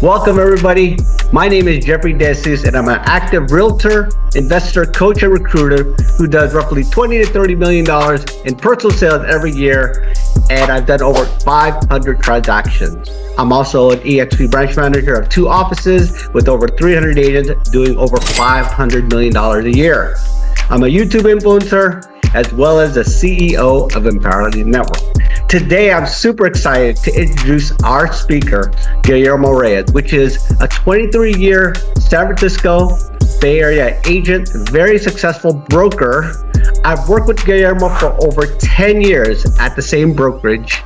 Welcome, everybody. My name is Jeffrey DeSuze, and I'm an active realtor, investor, coach, and recruiter who does roughly $20 to $30 million in personal sales every year, and I've done over 500 transactions. I'm also an EXP branch manager of 2 offices with over 300 agents doing over $500 million a year. I'm a YouTube influencer as well as the CEO of Empowerment Network. Today, I'm super excited to introduce our speaker, Guillermo Reyes, which is a 23-year San Francisco Bay Area agent, very successful broker. I've worked with Guillermo for over 10 years at the same brokerage.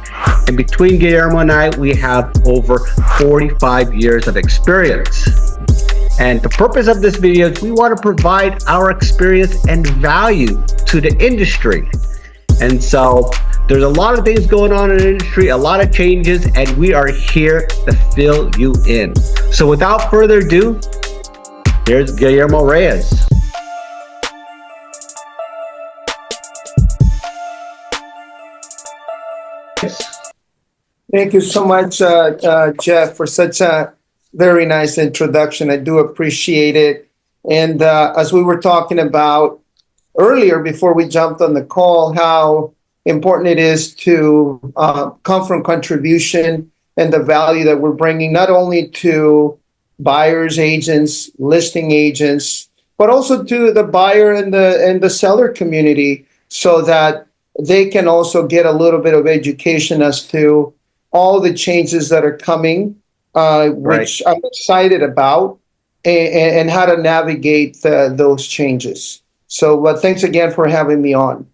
And between Guillermo and I, we have over 45 years of experience. And the purpose of this video is we want to provide our experience and value to the industry. And so there's a lot of things going on in the industry, a lot of changes, and we are here to fill you in. So without further ado, here's Guillermo Reyes. Thank you so much, Jeff, for such a very nice introduction. I do appreciate it. And as we were talking about earlier, before we jumped on the call, how important it is to come from contribution and the value that we're bringing not only to buyers, agents, listing agents, but also to the buyer and the seller community, so that they can also get a little bit of education as to all the changes that are coming, which I'm excited about, and how to navigate those changes. So thanks again for having me on.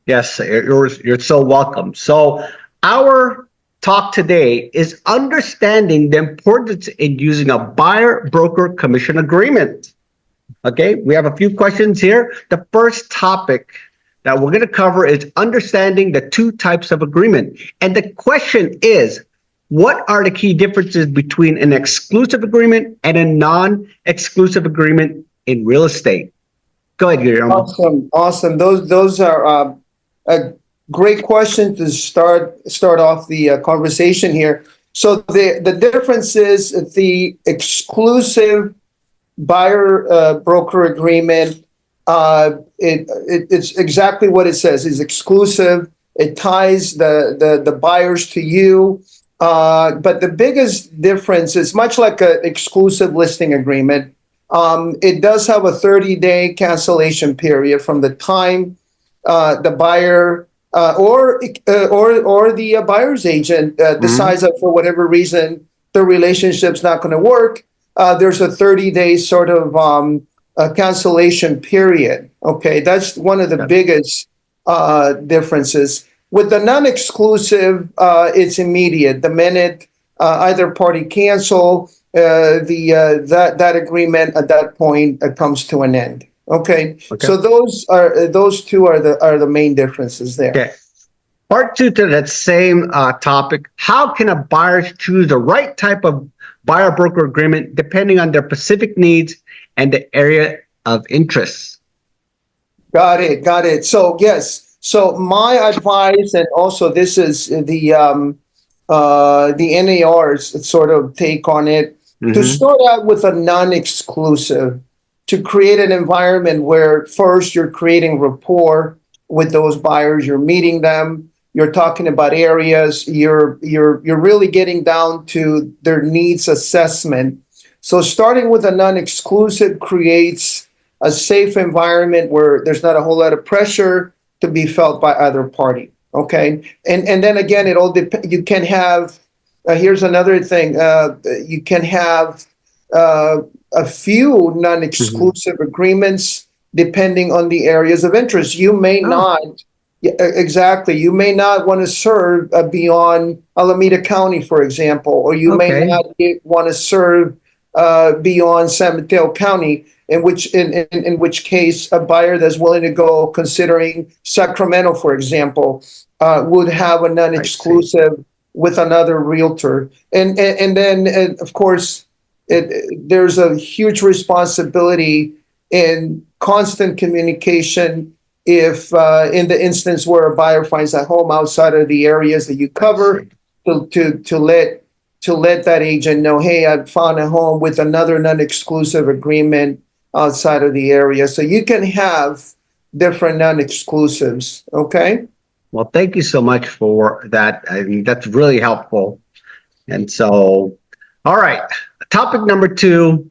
Yes, you're so welcome. So our talk today is understanding the importance in using a buyer-broker commission agreement. Okay, we have a few questions here. The first topic that we're going to cover is understanding the 2 types of agreement. And the question is, what are the key differences between an exclusive agreement and a non-exclusive agreement in real estate? Go ahead, Guillermo. Awesome. Those are a great question to start off the conversation here. So the difference is the exclusive buyer broker agreement. It's exactly what it says. It's exclusive. It ties the buyers to you. But the biggest difference is much like an exclusive listing agreement. It does have a 30-day cancellation period from the time the buyer or the buyer's agent decides that for whatever reason the relationship's not going to work. There's a 30-day sort of cancellation period. Okay, that's one of the biggest differences. With the non-exclusive, it's immediate. The minute either party cancel, that agreement at that point comes to an end. Okay. So those 2 are the main differences there. Okay. Part 2 to that same topic: how can a buyer choose the right type of buyer-broker agreement depending on their specific needs and the area of interest? Got it. So yes. So my advice, and also this is the NAR's sort of take on it, to start out with a non-exclusive, to create an environment where first you're creating rapport with those buyers, you're meeting them, you're talking about areas, you're really getting down to their needs assessment. So starting with a non-exclusive creates a safe environment where there's not a whole lot of pressure to be felt by either party. Okay, and then again, it all depends. You can have. Here's another thing. You can have a few non-exclusive agreements depending on the areas of interest. You may not. Exactly. You may not want to serve beyond Alameda County, for example, or you may not want to serve beyond San Mateo County. In which case, a buyer that's willing to go, considering Sacramento, for example, would have a non-exclusive with another realtor. And then, of course, there's a huge responsibility in constant communication if in the instance where a buyer finds a home outside of the areas that you cover, to let to let that agent know, hey, I found a home with another non-exclusive agreement outside of the area. So you can have different non-exclusives. Okay. Well, thank you so much for that. I mean, that's really helpful. And so, all right, topic number 2,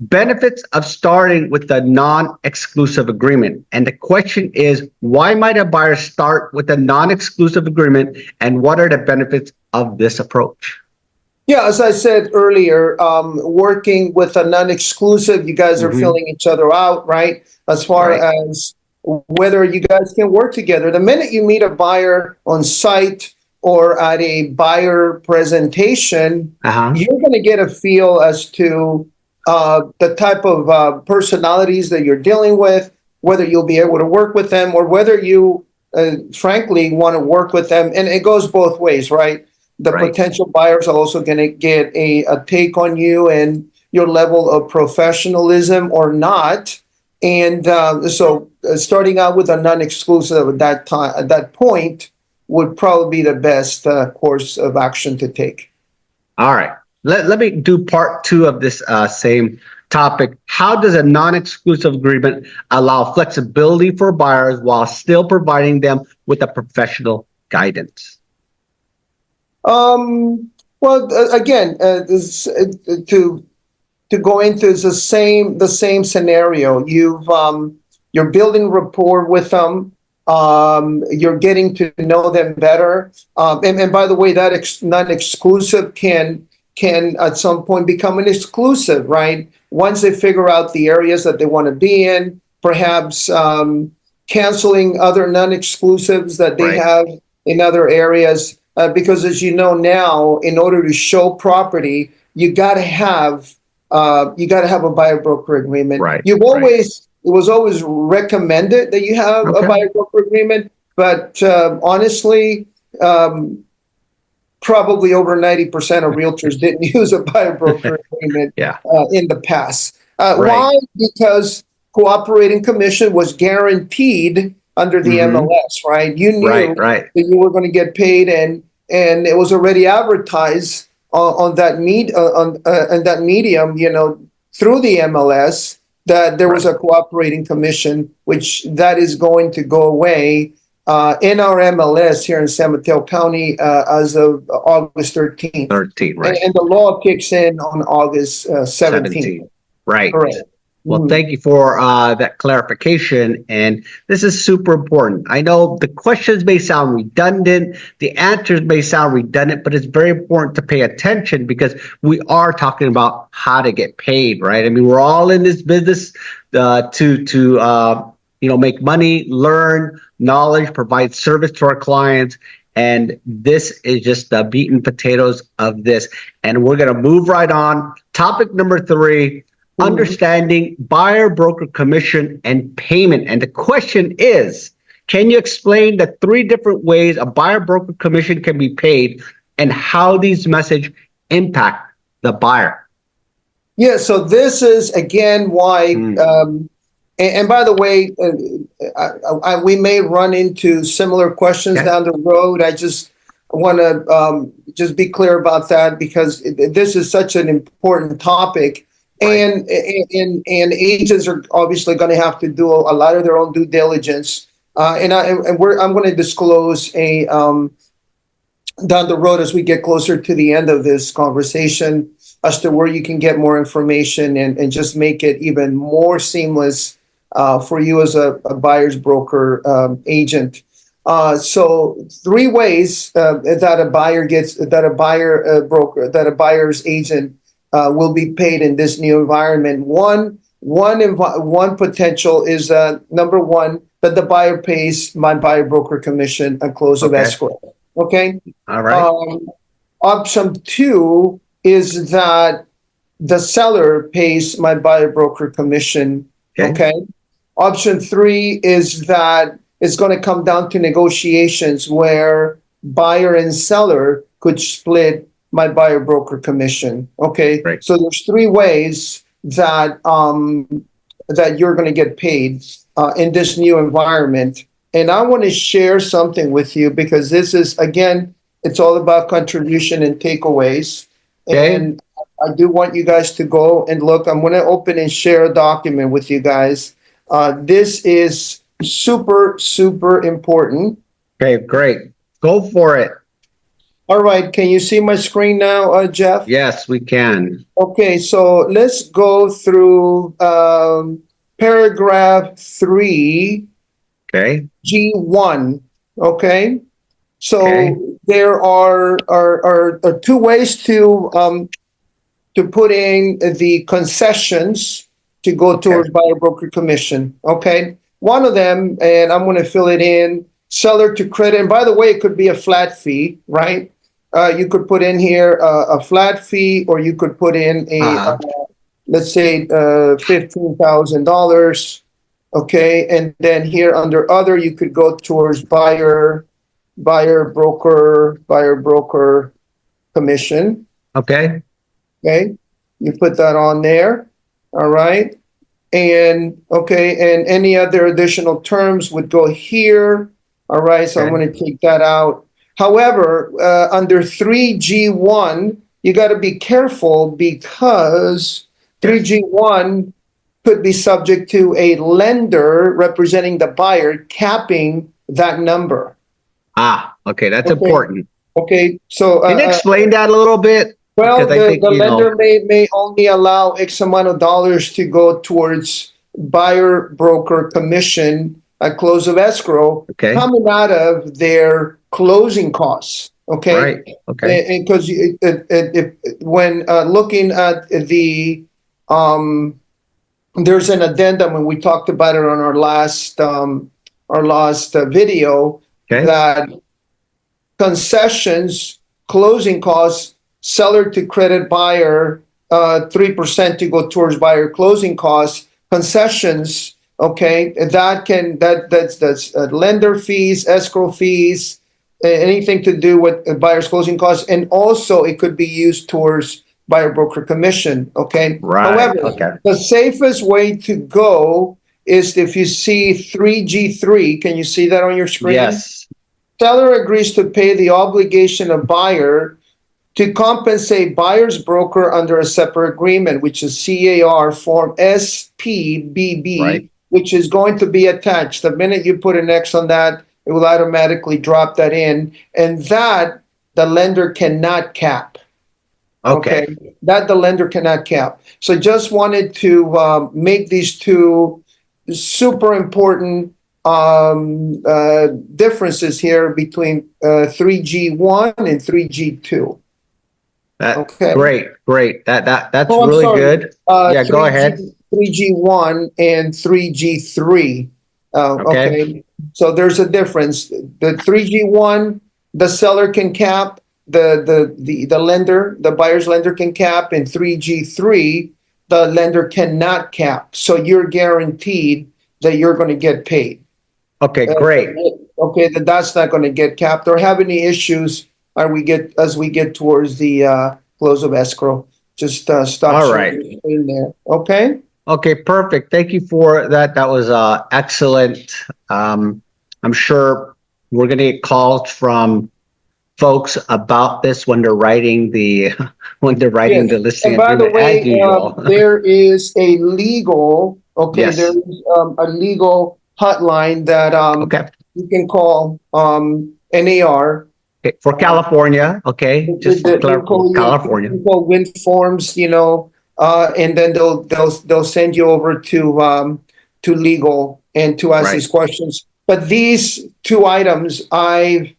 benefits of starting with a non-exclusive agreement. And the question is, why might a buyer start with a non-exclusive agreement, and what are the benefits of this approach? Yeah, as I said earlier, working with a non-exclusive, you guys are filling each other out, right? As far as whether you guys can work together. The minute you meet a buyer on site or at a buyer presentation, you're going to get a feel as to the type of personalities that you're dealing with, whether you'll be able to work with them or whether you, frankly, want to work with them. And it goes both ways, right? The potential buyers are also going to get a take on you and your level of professionalism or not. And so starting out with a non-exclusive at that point would probably be the best course of action to take. All right. Let me do part 2 of this same topic. How does a non-exclusive agreement allow flexibility for buyers while still providing them with a professional guidance? Well, again, to go into the same scenario, you're building rapport with them. You're getting to know them better. And by the way, that non-exclusive can at some point become an exclusive, right? Once they figure out the areas that they want to be in, perhaps canceling other non-exclusives that they have in other areas. Because as you know now, in order to show property, you got to have a buyer broker agreement. It was always recommended that you have a buyer broker agreement, but honestly, probably over 90% of realtors didn't use a buyer broker agreement in the past. Why? Because cooperating commission was guaranteed under the MLS, right? You knew that you were going to get paid, and it was already advertised on that medium, through the MLS, that there was a cooperating commission, which that is going to go away in our MLS here in San Mateo County as of August 13th. And the law kicks in on August 17th. Right. Correct. Well, thank you for that clarification. And this is super important. I know the questions may sound redundant, the answers may sound redundant, but it's very important to pay attention because we are talking about how to get paid, right? I mean, we're all in this business to make money, learn knowledge, provide service to our clients. And this is just the meat and potatoes of this. And we're going to move right on. Topic number 3. Understanding buyer broker commission and payment. And the question is, can you explain the 3 different ways a buyer broker commission can be paid and how these messages impact the buyer? Yeah, so this is again why, and by the way, we may run into similar questions down the road. I just want to just be clear about that because this is such an important topic. And agents are obviously going to have to do a lot of their own due diligence. I'm going to disclose down the road as we get closer to the end of this conversation as to where you can get more information and just make it even more seamless for you as a buyer's broker agent. So 3 ways that a buyer's agent will be paid in this new environment. One potential is number 1, that the buyer pays my buyer broker commission at close of escrow. Okay. All right. Option 2 is that the seller pays my buyer broker commission. Okay. Option 3 is that it's going to come down to negotiations where buyer and seller could split my buyer broker commission. Okay. So there's 3 ways that that you're going to get paid in this new environment. And I want to share something with you because this is, again, It's all about contribution and takeaways. Okay. And I do want you guys to go and look. I'm going to open and share a document with you guys. This is super, super important. Okay, great. Go for it. All right. Can you see my screen now, Jeff? Yes, we can. Okay. So let's go through paragraph 3, Okay. G1. Okay. So Okay. there are two ways to put in the concessions to go towards buyer broker commission. Okay. One of them, and I'm going to fill it in, seller to credit. And by the way, it could be a flat fee, right? You could put in here a flat fee, or you could put in let's say $15,000. Okay. And then here under other, you could go towards buyer broker commission. Okay. Okay. You put that on there. All right. And okay. And any other additional terms would go here. All right. So I'm going to take that out. However, under 3G1, you got to be careful because 3G1 could be subject to a lender representing the buyer capping that number. Okay. That's important. Okay. So can you explain that a little bit? Well, the lender may only allow X amount of dollars to go towards buyer broker commission at close of escrow coming out of their closing costs. Okay. Right. Okay. Because when looking at the there's an addendum, and we talked about it on our last video, that concessions, closing costs, seller to credit buyer, 3% to go towards buyer closing costs, concessions. Okay, that's lender fees, escrow fees, anything to do with buyer's closing costs, and also it could be used towards buyer broker commission. Okay. Right. However, the safest way to go is if you see 3G3. Can you see that on your screen? Yes. Seller agrees to pay the obligation of buyer to compensate buyer's broker under a separate agreement, which is CAR form SPBB, which is going to be attached. The minute you put an X on that, it will automatically drop that in, and that the lender cannot cap. Okay. That the lender cannot cap. So just wanted to make these two super important differences here between 3G1 and 3G2. Great. That's really good. Yeah, 3G, go ahead. 3G1 and 3G3. Okay. So there's a difference. The 3G1, the seller can cap, the lender, the buyer's lender can cap, and 3G3, the lender cannot cap. So you're guaranteed that you're going to get paid. Okay, great. Okay, that's not going to get capped or have any issues as we get towards the close of escrow. Just stop. All right. In there. Okay. Okay, perfect. Thank you for that. That was excellent. I'm sure we're going to get calls from folks about this when they're writing the the listing. And by the way, there is a legal. Okay, there is a legal hotline that you can call NAR. Okay, for California, just for California. You call Wind Forms, and then they'll send you over to legal and to ask these questions. But these two items I've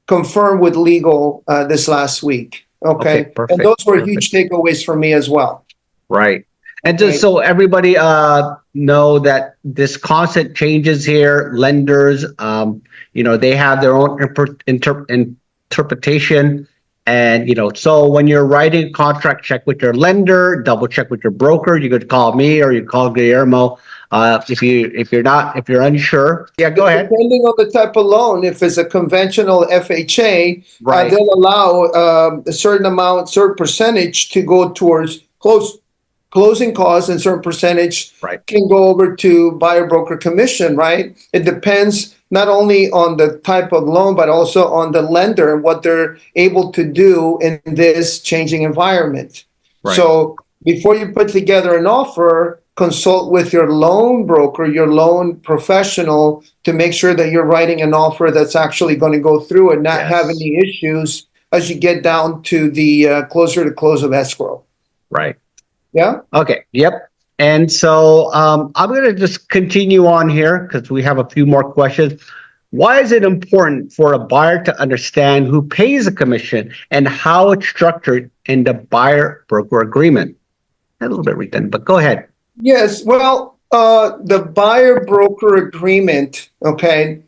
confirmed with legal this last week. Okay, perfect. And those were huge takeaways for me as well. Right, and just so everybody know that this constant changes here. Lenders, they have their own interpretation, and so when you're writing a contract, check with your lender, double check with your broker. You could call me or you call Guillermo if you're unsure. Yeah, go ahead. Depending on the type of loan, if it's a conventional FHA, they'll allow a certain percentage to go towards closing costs, and certain percentage can go over to buyer broker commission. Right? It depends not only on the type of loan, but also on the lender and what they're able to do in this changing environment. Right. So before you put together an offer, consult with your loan broker, your loan professional, to make sure that you're writing an offer that's actually going to go through and not have any issues as you get down to the closer to close of escrow. Right. Yeah. Okay. Yep. And so I'm going to just continue on here because we have a few more questions. Why is it important for a buyer to understand who pays a commission and how it's structured in the buyer-broker agreement? A little bit redundant, but go ahead. Yes. Well, the buyer-broker agreement, okay,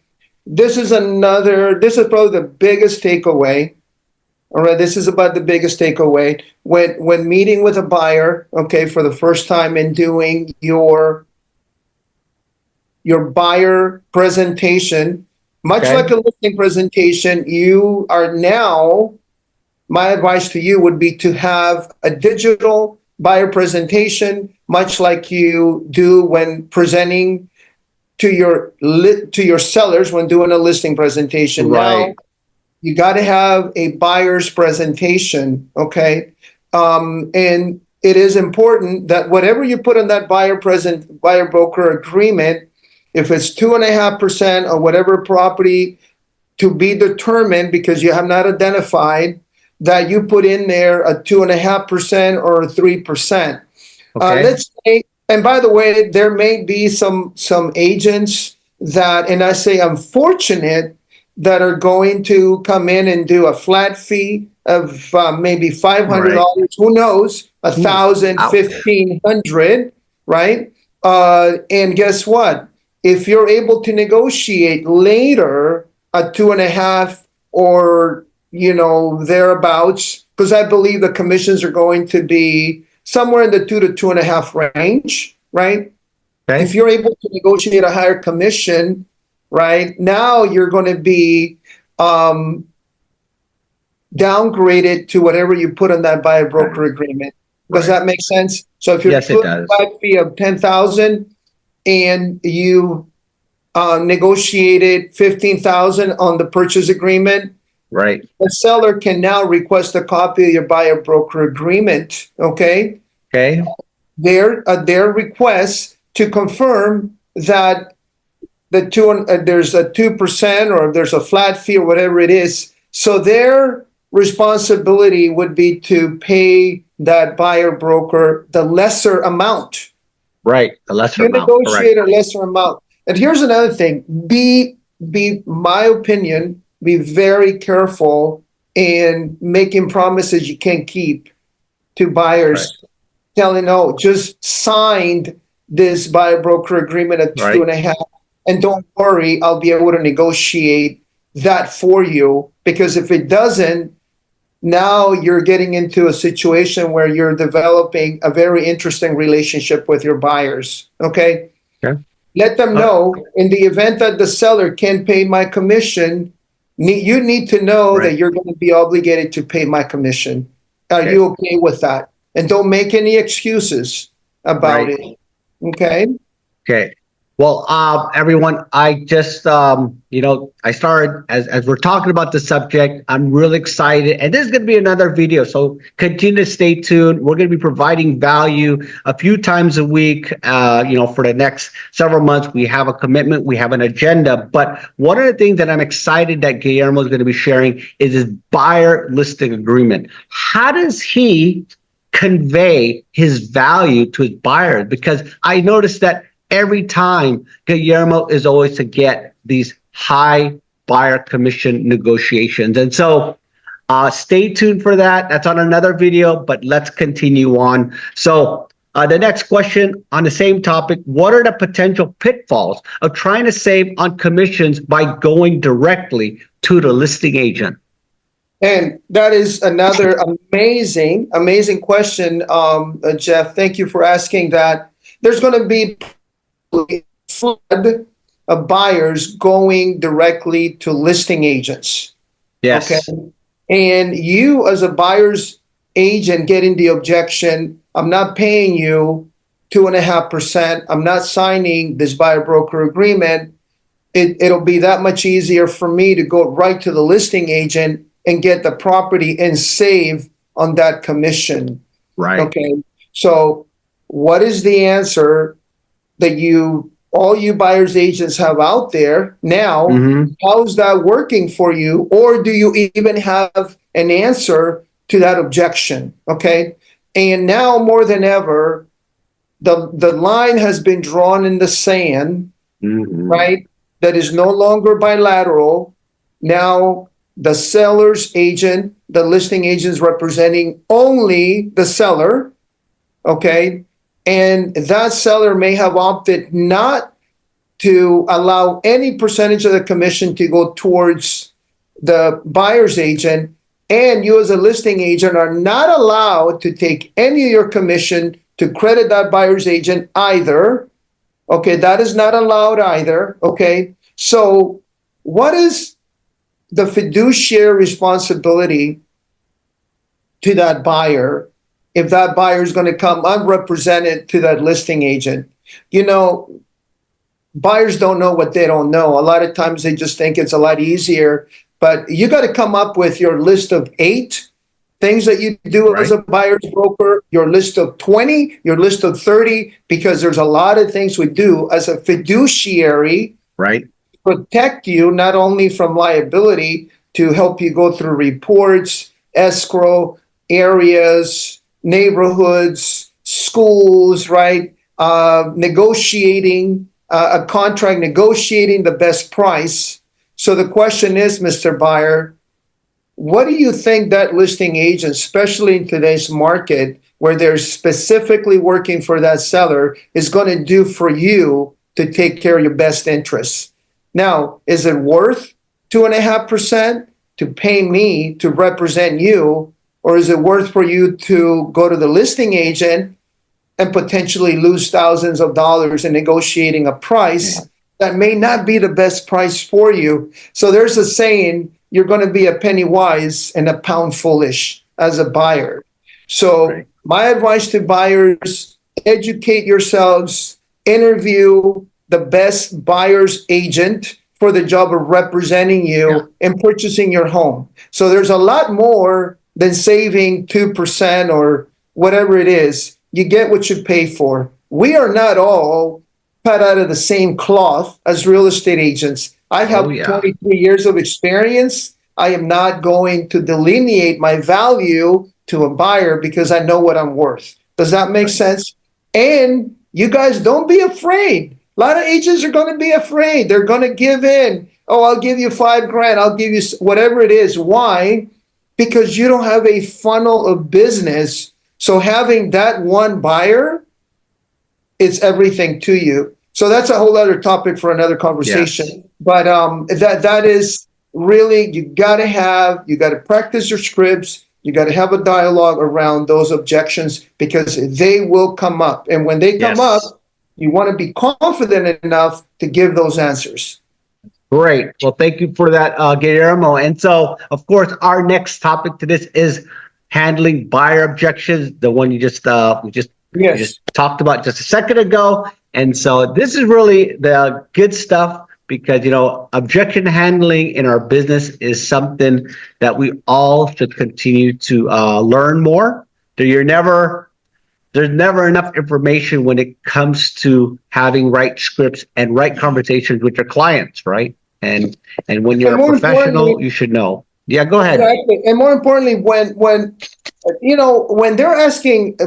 this is probably the biggest takeaway. All right, this is about the biggest takeaway when meeting with a buyer, okay, for the first time and doing your buyer presentation, much like a listing presentation, you are now, my advice to you would be to have a digital buyer presentation, much like you do when presenting to your sellers when doing a listing presentation. Right. Now, you got to have a buyer's presentation, okay? And it is important that whatever you put in that buyer broker agreement, if it's 2.5% or whatever property to be determined because you have not identified, that you put in there a 2.5% or a 3%. Okay. Let's say, and by the way, there may be some agents that, and I say unfortunate, that are going to come in and do a flat fee of maybe $500. Right. Who knows? $1,000, Ouch. $1,500, right? And guess what? If you're able to negotiate later a 2.5 or thereabouts, because I believe the commissions are going to be somewhere in the 2 to 2.5 range, right? Okay. If you're able to negotiate a higher commission, right, now you're going to be downgraded to whatever you put on that buyer broker agreement. Does that make sense? So if you're putting a flat fee of $10,000 and you negotiated $15,000 on the purchase agreement, right, the seller can now request a copy of your buyer broker agreement. Okay. Okay. Their request to confirm that there's a 2% or there's a flat fee or whatever it is. So their responsibility would be to pay that buyer broker the lesser amount. Right. The lesser you amount. negotiate Correct. a lesser amount. And here's another thing. Be my opinion, be very careful in making promises you can't keep to buyers. Right. Telling, no, just signed this buyer broker agreement at 2.5. And don't worry, I'll be able to negotiate that for you. Because if it doesn't, now you're getting into a situation where you're developing a very interesting relationship with your buyers. Okay? Okay. Let them know in the event that the seller can't pay my commission, you need to know that you're going to be obligated to pay my commission. Are you okay with that? And don't make any excuses about it. Okay? Okay. Well, everyone, I just, I started, as we're talking about the subject, I'm really excited. And this is going to be another video, so continue to stay tuned. We're going to be providing value a few times a week, for the next several months. We have a commitment, we have an agenda. But one of the things that I'm excited that Guillermo is going to be sharing is his buyer listing agreement. How does he convey his value to his buyers? Because I noticed that every time Guillermo is always to get these high buyer commission negotiations. And so stay tuned for that. That's on another video, but let's continue on. So the next question on the same topic, what are the potential pitfalls of trying to save on commissions by going directly to the listing agent? And that is another amazing question, Jeff. Thank you for asking that. There's going to be a flood of buyers going directly to listing agents. Yes. Okay. And you, as a buyer's agent, getting the objection, I'm not paying you 2.5%. I'm not signing this buyer broker agreement. it'll be that much easier for me to go right to the listing agent and get the property and save on that commission. Right. Okay. So what is the answer that all you buyers agents have out there now? Mm-hmm. How's that working for you? Or do you even have an answer to that objection? Okay. And now more than ever, the line has been drawn in the sand, Mm-hmm. right? That is no longer bilateral. Now the seller's agent, the listing agent is representing only the seller. Okay. And that seller may have opted not to allow any percentage of the commission to go towards the buyer's agent. And you as a listing agent are not allowed to take any of your commission to credit that buyer's agent either. Okay, that is not allowed either. Okay, so what is the fiduciary responsibility to that buyer if that buyer is going to come unrepresented to that listing agent? You know, buyers don't know what they don't know. A lot of times they just think it's a lot easier, but you got to come up with your list of 8 things that you do as a buyer's broker, your list of 20, your list of 30, because there's a lot of things we do as a fiduciary. Right. Protect you not only from liability, to help you go through reports, escrow, areas, neighborhoods, schools, right? Negotiating a contract, negotiating the best price. So the question is, Mr. Buyer, what do you think that listing agent, especially in today's market where they're specifically working for that seller, is going to do for you to take care of your best interests? Now, is it worth 2.5% to pay me to represent you, or is it worth for you to go to the listing agent and potentially lose thousands of dollars in negotiating a price that may not be the best price for you? So there's a saying, you're going to be a penny wise and a pound foolish as a buyer. So my advice to buyers, educate yourselves, interview the best buyer's agent for the job of representing you and purchasing your home. So there's a lot more than saving 2% or whatever it is. You get what you pay for. We are not all cut out of the same cloth as real estate agents. I have 23 years of experience. I am not going to delineate my value to a buyer because I know what I'm worth. Does that make sense? And you guys, don't be afraid. A lot of agents are going to be afraid. They're going to give in. Oh, I'll give you $5,000. I'll give you whatever it is. Why? Because you don't have a funnel of business. So having that one buyer, it's everything to you. So that's a whole other topic for another conversation. Yes. But that is really, you got to practice your scripts. You got to have a dialogue around those objections because they will come up. And when they come up, you want to be confident enough to give those answers. Great. Well, thank you for that, Guillermo. And so, of course, our next topic to this is handling buyer objections, the one you just we just talked about just a second ago. And so this is really the good stuff because, you know, objection handling in our business is something that we all should continue to learn more. There's never enough information when it comes to having right scripts and right conversations with your clients, right? And when you're a professional, you should know. Yeah, go ahead. Exactly. And more importantly, when they're asking,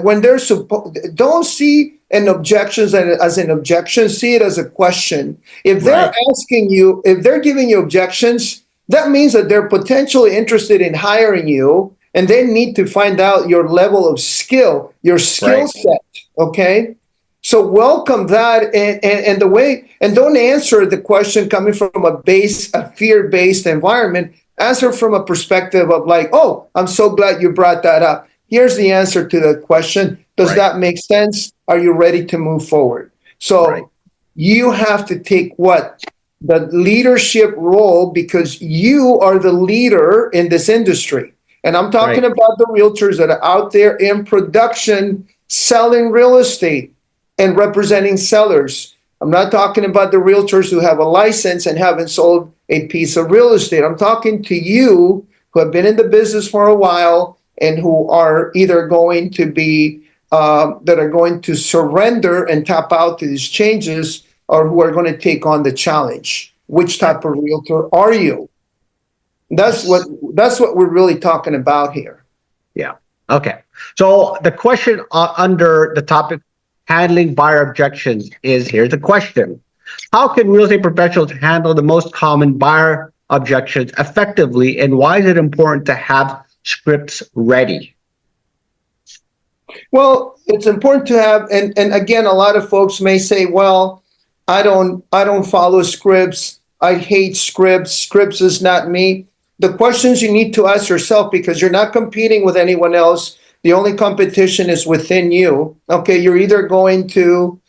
don't see an objection as an objection, see it as a question. If they're asking you, if they're giving you objections, that means that they're potentially interested in hiring you, and they need to find out your level of skill, your skill set. Okay. So welcome that, and don't answer the question coming from a fear-based environment. Answer from a perspective of like, oh, I'm so glad you brought that up. Here's the answer to the question. Does that make sense? Are you ready to move forward? So you have to take the leadership role because you are the leader in this industry. And I'm talking about the realtors that are out there in production, selling real estate and representing sellers. I'm not talking about the realtors who have a license and haven't sold a piece of real estate. I'm talking to you who have been in the business for a while and who are either going to be that are going to surrender and tap out to these changes, or who are going to take on the challenge. Which type of realtor are you? That's what we're really talking about here. Yeah. Okay. So the question under the topic handling buyer objections is, here's the question. How can real estate professionals handle the most common buyer objections effectively, and why is it important to have scripts ready? Well, it's important to have, and again, a lot of folks may say, well, I don't follow scripts. I hate scripts. Scripts is not me. The questions you need to ask yourself, because you're not competing with anyone else. The only competition is within you. Okay, you're either going to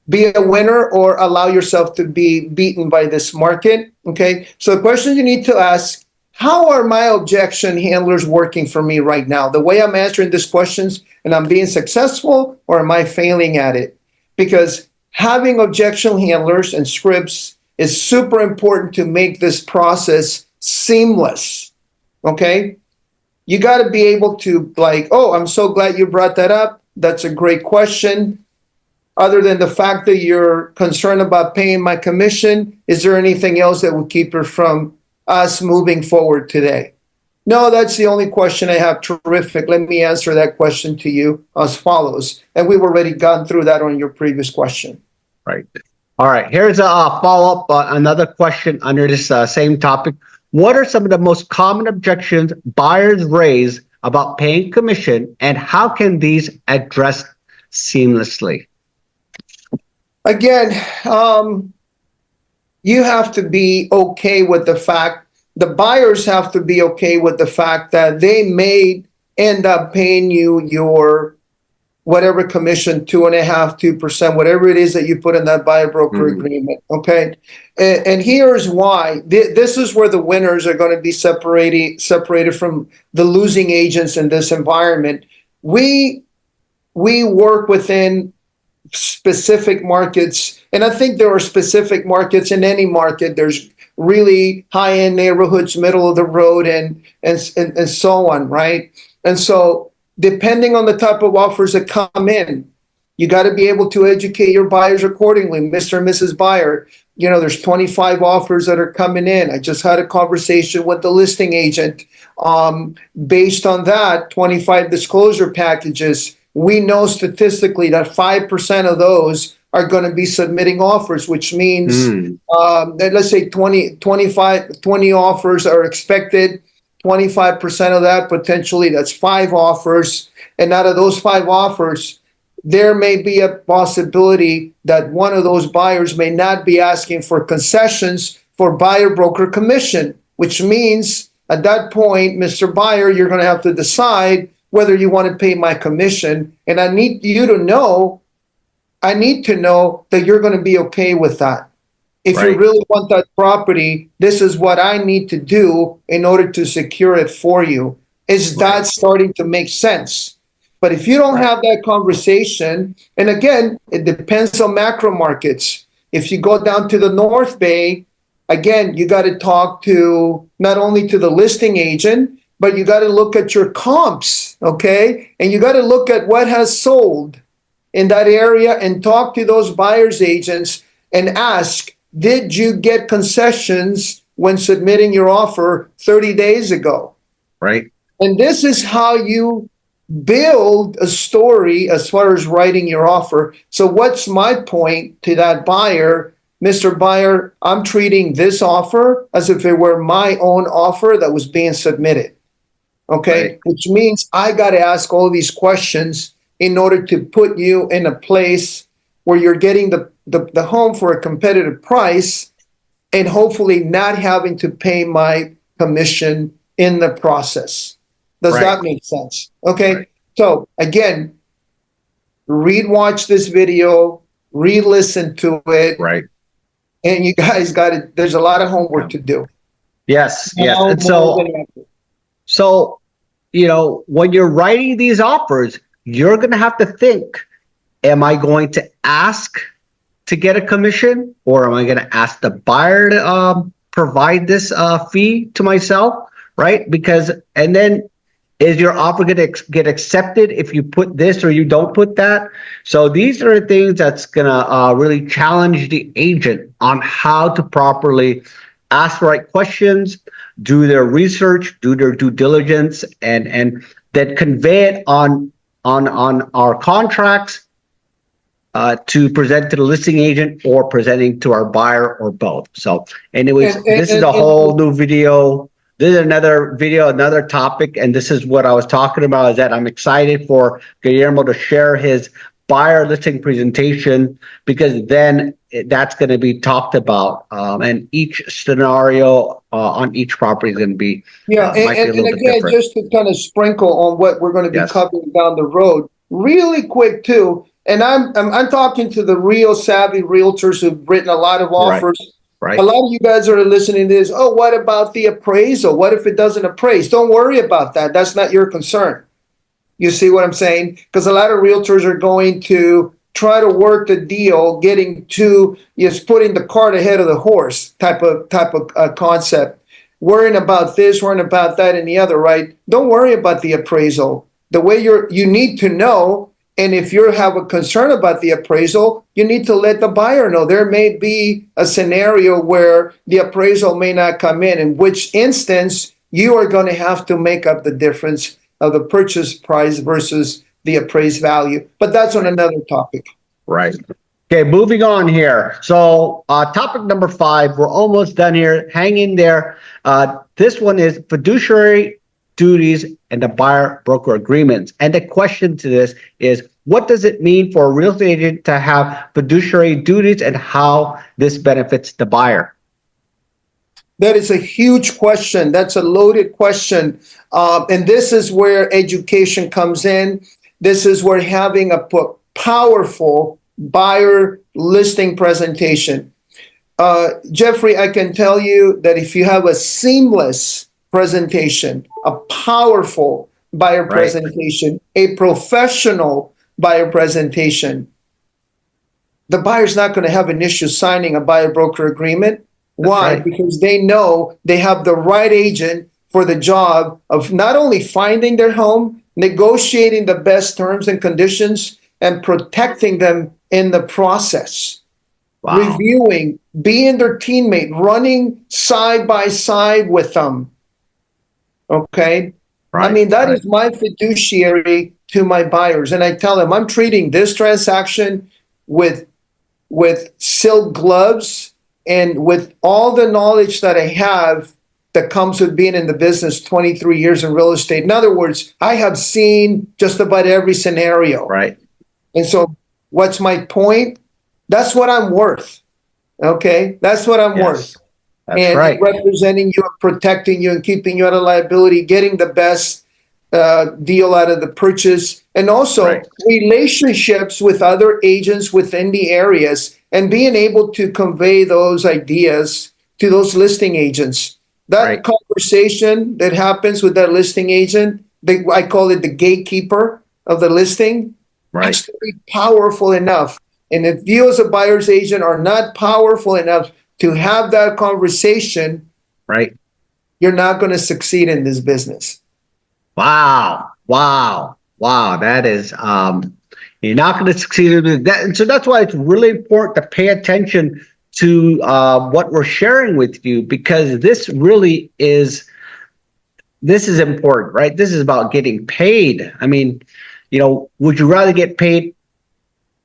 be a winner or allow yourself to be beaten by this market. Okay, so the questions you need to ask: how are my objection handlers working for me right now? The way I'm answering these questions, and I'm being successful, or am I failing at it? Because having objection handlers and scripts is super important to make this process seamless. Okay, you got to be able to, like, oh, I'm so glad you brought that up. That's a great question. Other than the fact that you're concerned about paying my commission, is there anything else that would keep her from us moving forward today? No, that's the only question I have. Terrific. Let me answer that question to you as follows. And we've already gone through that on your previous question. Right. All right. Here's a follow-up, another question under this same topic. What are some of the most common objections buyers raise about paying commission, and how can these addressed seamlessly? Again, you have to be okay with the fact, the buyers have to be okay with the fact that they may end up paying you your whatever commission, 2.5%, 2%, whatever it is that you put in that buyer broker agreement. Okay. And here's why. This is where the winners are going to be separated from the losing agents in this environment. We work within specific markets, and I think there are specific markets in any market. There's really high-end neighborhoods, middle of the road, and so on, right? And so depending on the type of offers that come in, you got to be able to educate your buyers accordingly. Mr. and Mrs. Buyer, you know, there's 25 offers that are coming in. I just had a conversation with the listing agent. Based on that, 25 disclosure packages, we know statistically that 5% of those are going to be submitting offers, which means that, let's say 20 offers are expected. 25% of that, potentially, that's 5 offers. And out of those 5 offers, there may be a possibility that one of those buyers may not be asking for concessions for buyer broker commission, which means at that point, Mr. Buyer, you're going to have to decide whether you want to pay my commission. And I need to know that you're going to be okay with that. If you really want that property, this is what I need to do in order to secure it for you. Is that starting to make sense? But if you don't have that conversation, and again, it depends on macro markets. If you go down to the North Bay, again, you got to talk to not only to the listing agent, but you got to look at your comps, okay? And you got to look at what has sold in that area and talk to those buyers agents and ask, did you get concessions when submitting your offer 30 days ago? Right. And this is how you build a story as far as writing your offer. So what's my point to that buyer? Mr. Buyer, I'm treating this offer as if it were my own offer that was being submitted. Okay. Which means I got to ask all these questions in order to put you in a place where you're getting the home for a competitive price and hopefully not having to pay my commission in the process. Does that make sense? Okay. So again, watch this video, listen to it. Right. And you guys got it. There's a lot of homework to do. Yes. Yes. And so, you know, when you're writing these offers, you're going to have to think, am I going to ask to get a commission, or am I going to ask the buyer to provide this fee to myself, right? Because, and then is your offer going to get accepted if you put this or you don't put that? So these are the things that's going to really challenge the agent on how to properly ask the right questions, do their research, do their due diligence, and then convey it on our contracts to present to the listing agent or presenting to our buyer or both. So anyways, this is a whole new video. This is another video, another topic, and this is what I was talking about, is that I'm excited for Guillermo to share his buyer listing presentation, because then that's going to be talked about, and each scenario on each property is going to be might be a little bit again, different. just to kind of sprinkle on what we're going to be Yes. covering down the road, really quick too. And I'm talking to the real savvy realtors who've written a lot of offers. Right. A lot of you guys are listening to this. Oh, what about the appraisal? What if it doesn't appraise? Don't worry about that. That's not your concern. You see what I'm saying? Because a lot of realtors are going to try to work the deal, getting to just putting the cart ahead of the horse type of concept. Worrying about this, worrying about that, and the other. Right? Don't worry about the appraisal. The way you need to know. And if you have a concern about the appraisal, you need to let the buyer know. There may be a scenario where the appraisal may not come in which instance you are going to have to make up the difference of the purchase price versus the appraised value. But that's on another topic. Right. Okay, moving on here. So topic number 5, we're almost done here. Hang in there. This one is fiduciary duties and the buyer broker agreements. And the question to this is, what does it mean for a real estate agent to have fiduciary duties and how this benefits the buyer? That is a huge question. That's a loaded question. And this is where education comes in. This is where having a powerful buyer listing presentation. Jeffrey, I can tell you that if you have a seamless presentation, a powerful buyer presentation, a professional buyer presentation, the buyer's not going to have an issue signing a buyer broker agreement. Why? Because they know they have the right agent for the job of not only finding their home, negotiating the best terms and conditions, and protecting them in the process. Wow. Reviewing, being their teammate, running side by side with them. Okay. I mean, that is my fiduciary to my buyers. And I tell them I'm treating this transaction with silk gloves and with all the knowledge that I have that comes with being in the business 23 years in real estate. In other words, I have seen just about every scenario. Right. And so what's my point? That's what I'm worth. Okay. That's what I'm worth. That's right. Representing you and protecting you and keeping you out of liability, getting the best deal out of the purchase, and also relationships with other agents within the areas and being able to convey those ideas to those listing agents. That conversation that happens with that listing agent, I call it the gatekeeper of the listing, has to be powerful enough. And if you as a buyer's agent are not powerful enough to have that conversation, you're not going to succeed in this business. Wow. That is, you're not going to succeed in that. And so that's why it's really important to pay attention to what we're sharing with you, because this is important, right? This is about getting paid. I mean, would you rather get paid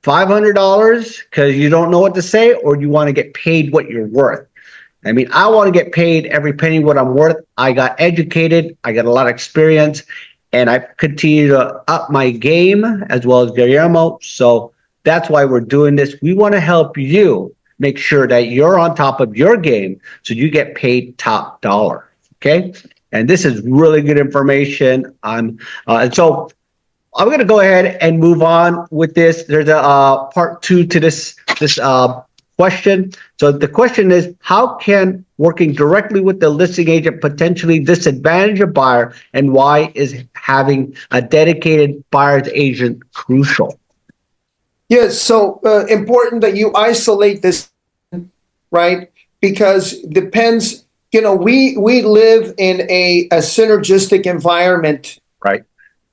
$500 because you don't know what to say, or do you want to get paid what you're worth? I mean, I want to get paid every penny what I'm worth. I got educated, I got a lot of experience, and I continue to up my game as well as Guillermo. So that's why we're doing this. We want to help you make sure that you're on top of your game so you get paid top dollar. Okay? And this is really good information. And so I'm going to go ahead and move on with this. There's a part 2 to this question. So the question is, how can working directly with the listing agent potentially disadvantage a buyer, and why is having a dedicated buyer's agent crucial? Yes, so important that you isolate this, right? Because depends, we live in a synergistic environment. Right.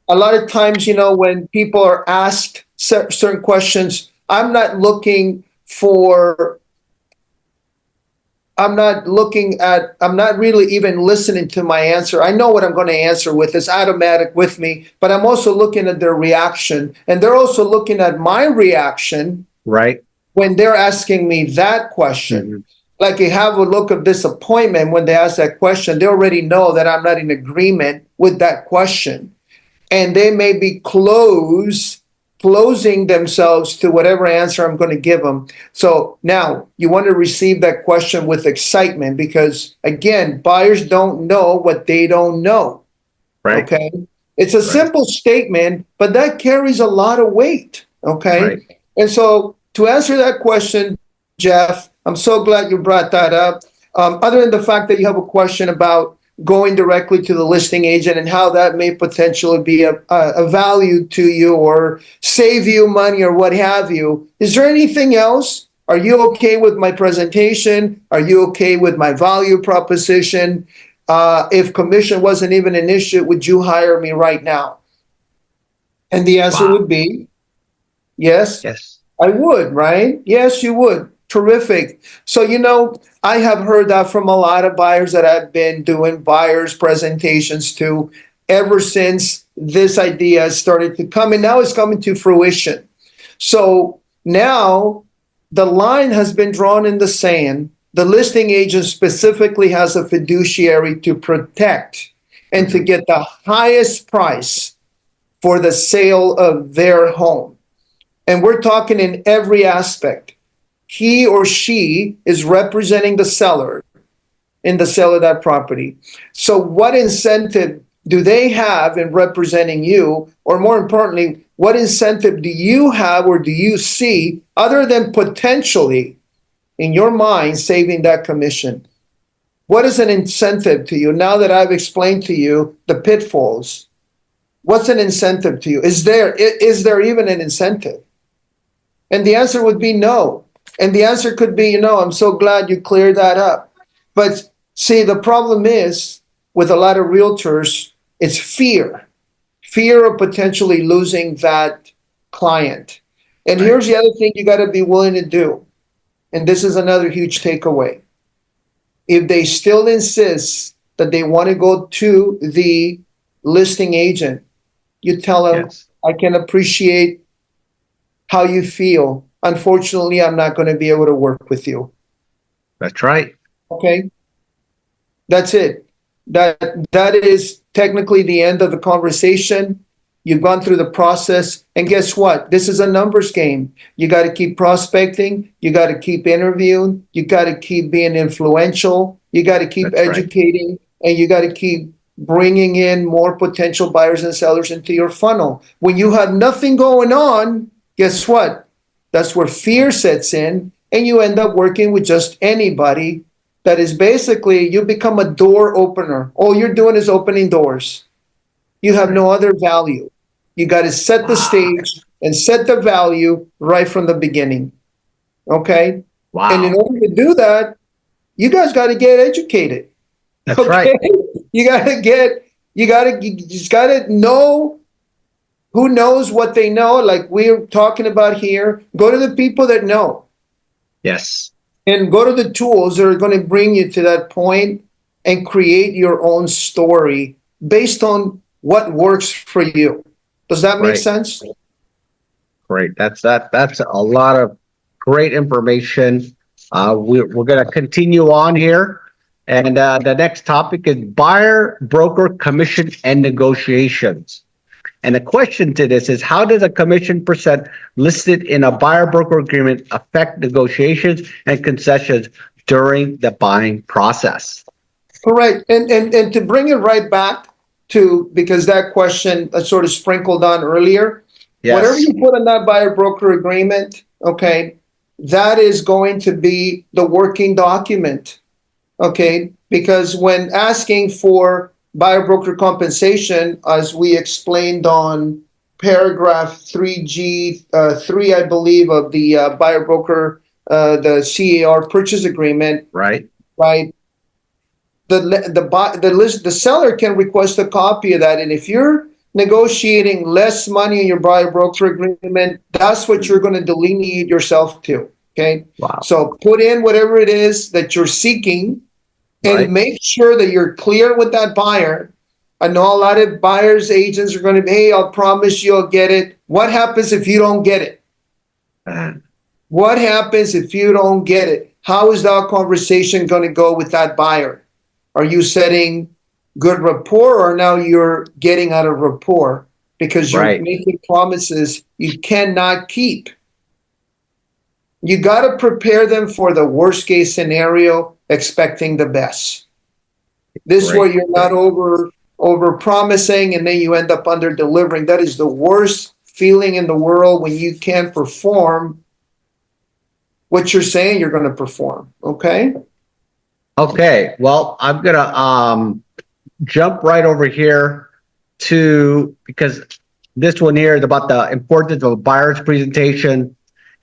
A lot of times, when people are asked certain questions, for I'm not really even listening to my answer. I know what I'm going to answer with. It's automatic with me, but I'm also looking at their reaction. And they're also looking at my reaction Right. when they're asking me that question. Mhm. Like you have a look of disappointment when they ask that question. They already know that I'm not in agreement with that question. And they may be closing themselves to whatever answer I'm going to give them. So now you want to receive that question with excitement because, again, buyers don't know what they don't know. Right. Okay. It's a Right. simple statement, but that carries a lot of weight. Okay. Right. And so to answer that question, Jeff, I'm so glad you brought that up. Other than the fact that you have a question about going directly to the listing agent and how that may potentially be a value to you or save you money or what have you, is there anything else? Are you okay with my presentation? Are you okay with my value proposition? If commission wasn't even an issue, would you hire me right now? And the answer Wow. would be yes, Yes. I would, right? Yes, you would. Terrific. So, I have heard that from a lot of buyers that I've been doing buyers presentations to ever since this idea started to come, and now it's coming to fruition. So now the line has been drawn in the sand. The listing agent specifically has a fiduciary to protect and to Mhm. get the highest price for the sale of their home. And we're talking in every aspect. He or she is representing the seller in the sale of that property. So, what incentive do they have in representing you? Or more importantly, what incentive do you have or do you see other than potentially in your mind saving that commission? What is an incentive to you now that I've explained to you the pitfalls? What's an incentive to you? Is there even an incentive? And the answer would be no. And the answer could be, I'm so glad you cleared that up. But see, the problem is with a lot of realtors, it's fear of potentially losing that client. And Right. here's the other thing you got to be willing to do. And this is another huge takeaway. If they still insist that they want to go to the listing agent, you tell them, Yes. I can appreciate how you feel. Unfortunately, I'm not going to be able to work with you. That's right. Okay. That's it. That is technically the end of the conversation. You've gone through the process. And guess what? This is a numbers game. You got to keep prospecting. You got to keep interviewing. You got to keep being influential. You got to keep That's right. educating. And you got to keep bringing in more potential buyers and sellers into your funnel. When you have nothing going on, guess what? That's where fear sets in. And you end up working with just anybody that is basically you become a door opener. All you're doing is opening doors. You have Right. no other value. You got to set the Wow. stage and set the value right from the beginning. Okay. And in Wow. order to do that, you guys got to get educated. That's Okay. right. You just got to know who knows what they know. Like we're talking about here, go to the people that know. Yes. And go to the tools that are going to bring you to that point and create your own story based on what works for you. Does that make Right. sense? Great. That's a lot of great information. We're going to continue on here. And the next topic is buyer broker commission and negotiations. And the question to this is how does a commission percent listed in a buyer broker agreement affect negotiations and concessions during the buying process? Correct. And to bring it right back to, because that question sort of sprinkled on earlier, whatever Yes. you put in that buyer broker agreement, okay, that is going to be the working document. Okay, because when asking for buyer broker compensation, as we explained on paragraph 3G, 3, I believe, of the buyer broker, the CAR purchase agreement, Right. right? The seller can request a copy of that, and if you're negotiating less money in your buyer broker agreement, that's what you're going to delineate yourself to. Okay. Wow. So put in whatever it is that you're seeking, and Right. make sure that you're clear with that buyer. I know a lot of buyers agents are going to be, hey, I'll promise you I'll get it. What happens if you don't get it? What happens if you don't get it? How is that conversation going to go with that buyer? Are you setting good rapport, or now you're getting out of rapport because you're Right. making promises you cannot keep? You got to prepare them for the worst case scenario, expecting the best. This way you're not over promising and then you end up under delivering. That is the worst feeling in the world, when you can't perform what you're saying you're going to perform. Okay. Okay. Well, I'm gonna jump right over here because this one here is about the importance of a buyer's presentation.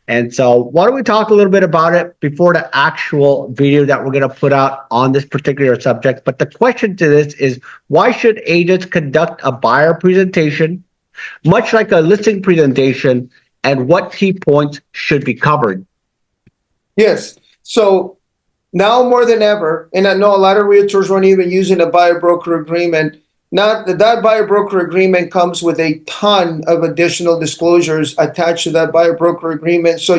And so why don't we talk a little bit about it before the actual video that we're going to put out on this particular subject. But the question to this is, why should agents conduct a buyer presentation, much like a listing presentation, and what key points should be covered? Yes. So now more than ever, and I know a lot of realtors weren't even using a buyer broker agreement. Not that buyer broker agreement comes with a ton of additional disclosures attached to that buyer broker agreement. So,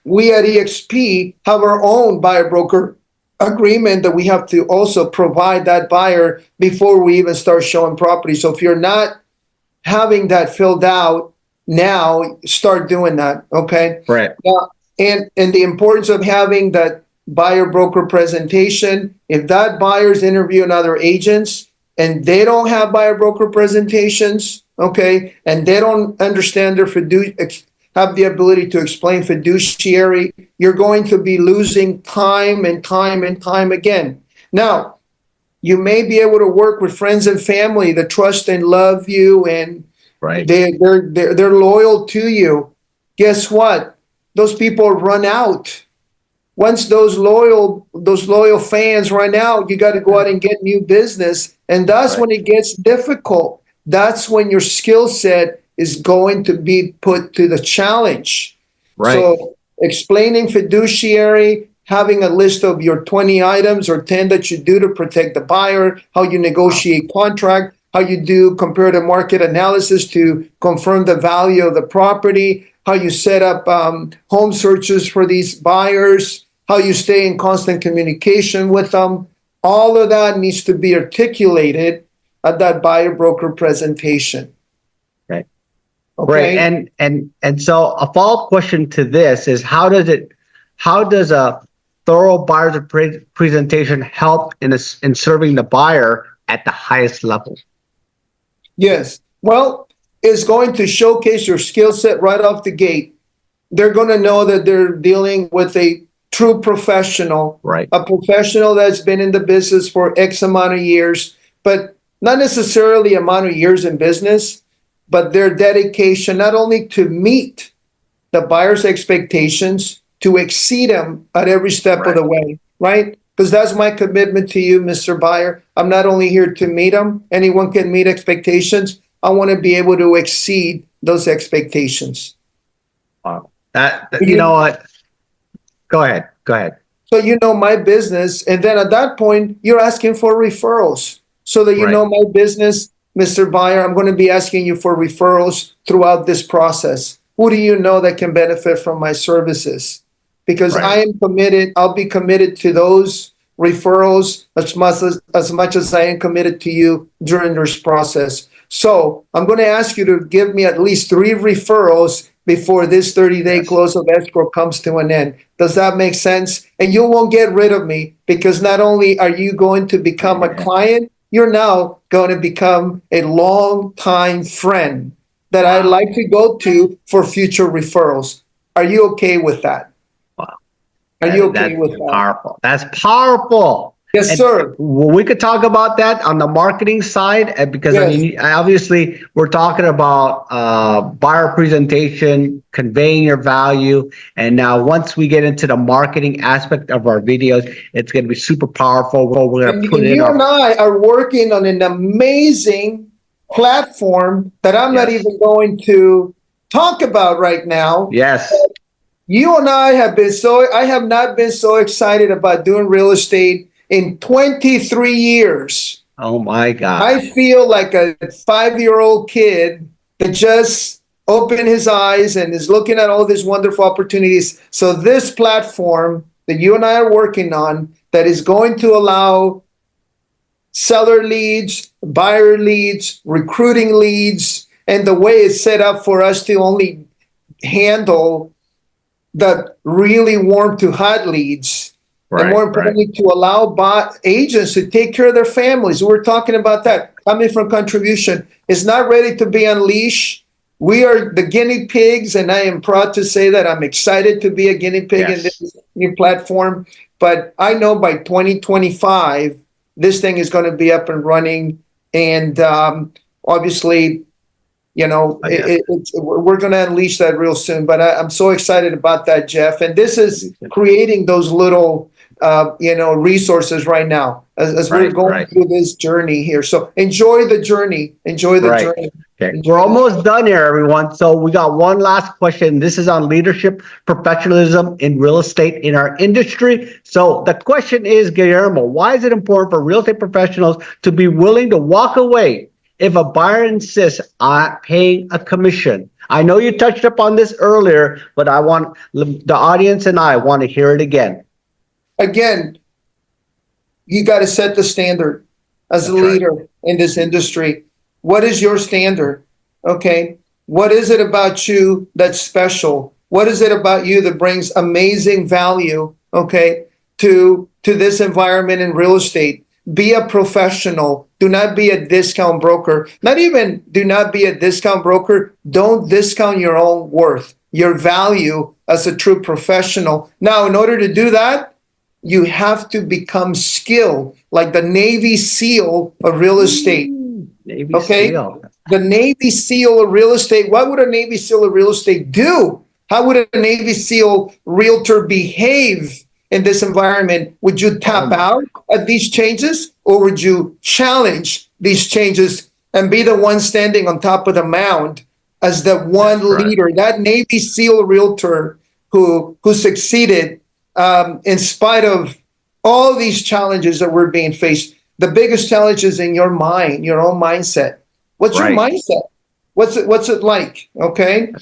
we at EXP have our own buyer broker agreement that we have to also provide that buyer before we even start showing property. So if you're not having that filled out now, start doing that. Okay. Right. And the importance of having that buyer broker presentation. If that buyer's interviewing other agents and they don't have buyer broker presentations, okay, and they don't understand their have the ability to explain fiduciary, you're going to be losing time and time and time again. Now, you may be able to work with friends and family that trust and love you, and Right. they're loyal to you. Guess what? Those people run out. Once those loyal fans run out, you got to go out and get new business. And that's when it gets difficult. That's when your skill set is going to be put to the challenge. Right. So explaining fiduciary, having a list of your 20 items or 10 that you do to protect the buyer, how you negotiate contract, how you do comparative market analysis to confirm the value of the property, how you set up home searches for these buyers, how you stay in constant communication with them. All of that needs to be articulated at that buyer broker presentation. Right. Okay. Right. And so a follow-up question to this is, how does a thorough buyer's presentation help in serving the buyer at the highest level? Yes. Well, it's going to showcase your skill set right off the gate. They're going to know that they're dealing with a true professional, right? A professional that's been in the business for X amount of years, but not necessarily amount of years in business, but their dedication not only to meet the buyer's expectations, to exceed them at every step of the way, right? Because that's my commitment to you, Mr. Buyer. I'm not only here to meet them. Anyone can meet expectations. I want to be able to exceed those expectations. Wow. You know what? Go ahead. So my business, and then at that point, you're asking for referrals. So that my business, Mr. Buyer, I'm going to be asking you for referrals throughout this process. Who do you know that can benefit from my services? Because I am committed, I'll be committed to those referrals as much as I am committed to you during this process. So I'm going to ask you to give me at least 3 referrals before this 30-day close of escrow comes to an end. Does that make sense? And you won't get rid of me, because not only are you going to become a client, you're now going to become a long-time friend that I'd like to go to for future referrals. Are you okay with that? Wow. Are you okay with that? Powerful. That's powerful. Yes, And sir. we could talk about that on the marketing side, because I Yes. mean, obviously, we're talking about buyer presentation, conveying your value, and now once we get into the marketing aspect of our videos, it's going to be super powerful. We're going And to put it in you and our I are working on an amazing platform that I'm not yes, even going to talk about right now. yes. You and I have not been so excited about doing real estate in 23 years. Oh my God. I feel like a 5-year-old kid that just opened his eyes and is looking at all these wonderful opportunities. So this platform that you and I are working on that is going to allow seller leads, buyer leads, recruiting leads, and the way it's set up for us to only handle the really warm to hot leads, and more importantly, to allow agents to take care of their families. We're talking about that. Coming from contribution is not ready to be unleashed. We are the guinea pigs, and I am proud to say that I'm excited to be a guinea pig in this new platform. But I know by 2025, this thing is going to be up and running, and obviously, you know, we're going to unleash that real soon. But I'm so excited about that, Jeff. And this is creating those little, resources right now as we're going through this journey here. So enjoy the journey. Enjoy the journey. Okay. We're almost done here, everyone. So we got one last question. This is on leadership professionalism in real estate in our industry. So the question is, Guillermo, why is it important for real estate professionals to be willing to walk away if a buyer insists on paying a commission? I know you touched upon this earlier, but I want the audience and I want to hear it again. Again, you got to set the standard as a leader in this industry. What is your standard? Okay. What is it about you that's special? What is it about you that brings amazing value, okay, to this environment in real estate? Be a professional. Do not be a discount broker. Not even do not be a discount broker. Don't discount your own worth, your value as a true professional. Now, in order to do that, you have to become skilled, like the Navy SEAL of real estate. Navy SEAL. The Navy SEAL of real estate. What would a Navy SEAL of real estate do? How would a Navy SEAL realtor behave in this environment? Would you tap out at these changes, or would you challenge these changes and be the one standing on top of the mound as the one leader? That Navy SEAL realtor who succeeded in spite of all these challenges that we're being faced. The biggest challenge is in your mind, your own mindset. What's your mindset? What's it like? Okay.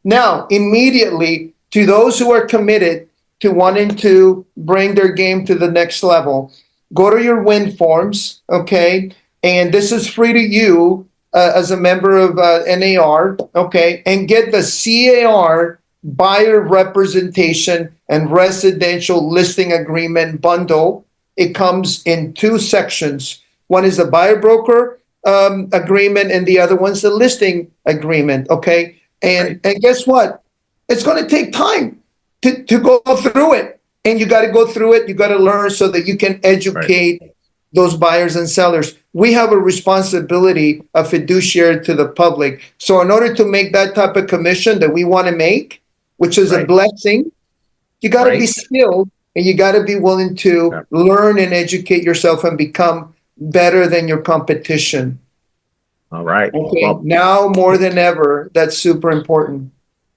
Now, immediately, to those who are committed to wanting to bring their game to the next level, go to your win forms. Okay. And this is free to you as a member of NAR. Okay. And get the CAR buyer representation and residential listing agreement bundle. It comes in two sections. One is the buyer broker agreement, and the other one's the listing agreement. Okay. And guess what? It's going to take time to go through it. And you got to go through it. You got to learn so that you can educate those buyers and sellers. We have a responsibility, a fiduciary to the public. So in order to make that type of commission that we want to make, which is a blessing, you got to be skilled, and you got to be willing to learn and educate yourself and become better than your competition. All right. Okay. Well, now more than ever, that's super important.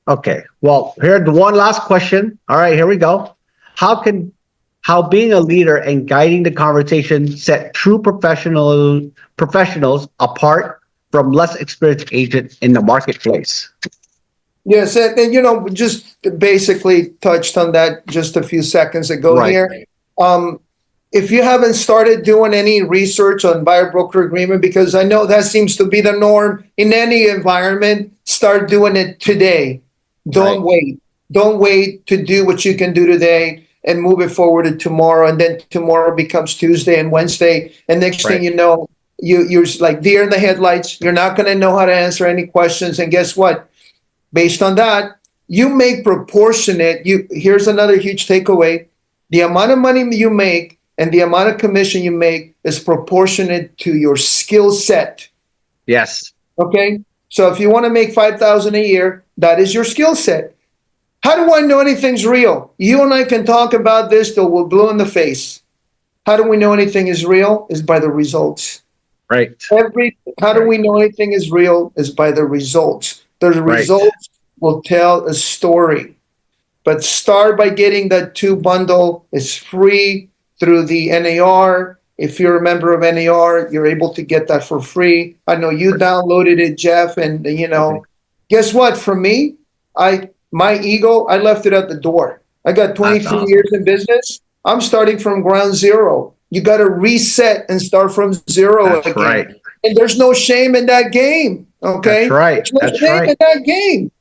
Okay. Well, here's one last question. All right, here we go. How being a leader and guiding the conversation set true professionals apart from less experienced agents in the marketplace? Yes, and just basically touched on that just a few seconds ago here. If you haven't started doing any research on buyer broker agreement, because I know that seems to be the norm in any environment, start doing it today. Don't wait. Don't wait to do what you can do today and move it forward to tomorrow, and then tomorrow becomes Tuesday and Wednesday, and next thing you know, you're like deer in the headlights. You're not going to know how to answer any questions, and guess what? Based on that, you make proportionate. Here's another huge takeaway. The amount of money you make and the amount of commission you make is proportionate to your skill set. Yes. Okay? So if you want to make 5,000 a year, that is your skill set. How do I know anything's real? You and I can talk about this till we're blue in the face. How do we know anything is real? Is by the results. Right. How do we know anything is real? Is by the results. The results will tell a story. But start by getting that 2 bundle. It's free through the NAR. If you're a member of NAR, you're able to get that for free. I know you downloaded it, Jeff, and guess what? For me, my ego, I left it at the door. I got 23 years in business. I'm starting from ground zero. You got to reset and start from zero again. Right. And there's no shame in that game. Okay. That's right. There's no shame in that game.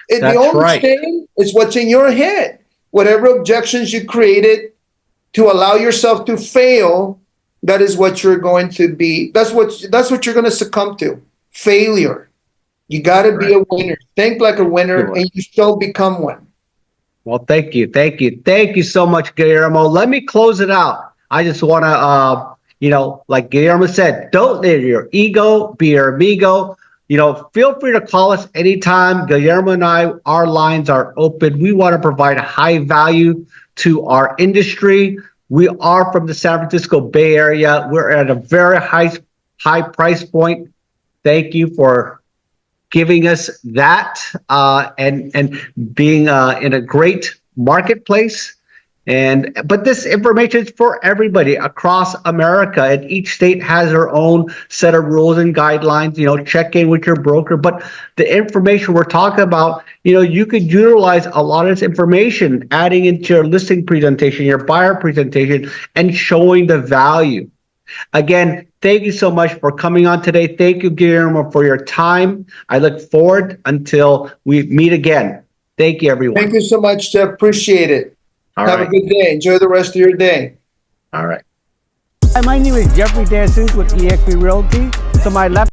The only shame is what's in your head. Whatever objections you created to allow yourself to fail, that is what you're going to be. That's what you're going to succumb to. Failure. You got to be a winner. Think like a winner, and you shall become one. Well, thank you. Thank you. Thank you so much, Guillermo. Let me close it out. I just want to, like Guillermo said, don't let your ego be your amigo. Feel free to call us anytime. Guillermo and I, our lines are open. We want to provide high value to our industry. We are from the San Francisco Bay Area. We're at a very high price point. Thank you for giving us that and being in a great marketplace. But this information is for everybody across America, and each state has their own set of rules and guidelines. Check in with your broker. But the information we're talking about, you could utilize a lot of this information, adding into your listing presentation, your buyer presentation, and showing the value. Again, thank you so much for coming on today. Thank you, Guillermo, for your time. I look forward until we meet again. Thank you, everyone. Thank you so much, Jeff. Appreciate it. Have right. a good day. Enjoy the rest of your day. All right. Hi, my name is Jeffrey De Jesus with eXp Realty. To my left